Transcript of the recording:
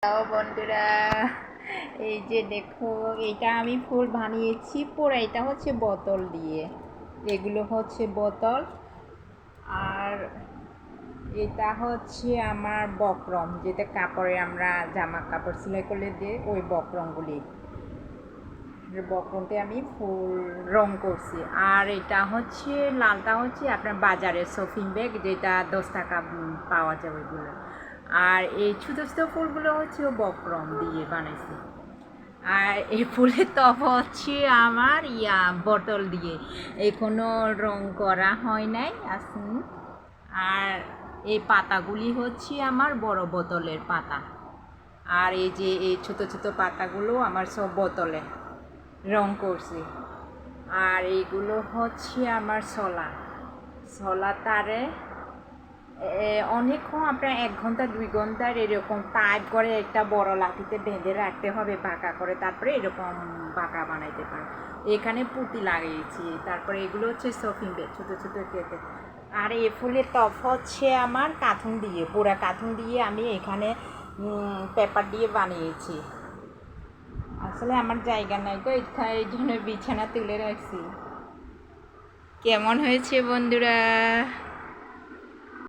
বন্ধুরা, এই যে দেখো, এটা আমি ফুল বানিয়েছি পুরো। এটা হচ্ছে বোতল দিয়ে, এগুলো হচ্ছে বোতল। আর এটা হচ্ছে আমার বক্রম, যেটা কাপড়ে আমরা জামা কাপড় সেলাই করলে দিয়ে ওই বক্রমগুলি, বক্রমতে আমি ফুল রং করছি। আর এটা হচ্ছে লালটা হচ্ছে আপনার বাজারের শপিং ব্যাগ, যেটা 10 টাকা পাওয়া যায় ওইগুলো। আর এই ছোটো ছোটো ফুলগুলো হচ্ছে বক্রম দিয়ে বানাইছি। আর এই ফুলের টব হচ্ছে আমার বোতল দিয়ে, এখনো রং করা হয় নাই আসুন। আর এই পাতাগুলি হচ্ছে আমার বড় বোতলের পাতা। আর এই যে এই ছোটো ছোটো পাতাগুলো আমার সব বোতলে রং করছি। আর এইগুলো হচ্ছে আমার শলা তারে অনেকক্ষণ, আপনার 1 ঘন্টা 2 ঘন্টার এরকম টাইট করে একটা বড় লাঠিতে বেঁধে রাখতে হবে বাঁকা করে, তারপরে এরকম বাঁকা বানাইতে পারে। এখানে পুঁতি লাগিয়েছি। তারপরে এগুলো হচ্ছে শপিং ব্যাগ ছোটো ছোটো কেটে। আর এই ফুলের টপ হচ্ছে আমার কার্টুন দিয়ে, পুরা কার্টুন দিয়ে আমি এখানে পেপার দিয়ে বানিয়েছি। আসলে আমার জায়গা নাই তো, এই জন্য বিছানা তুলে রাখছি। কেমন হয়েছে বন্ধুরা?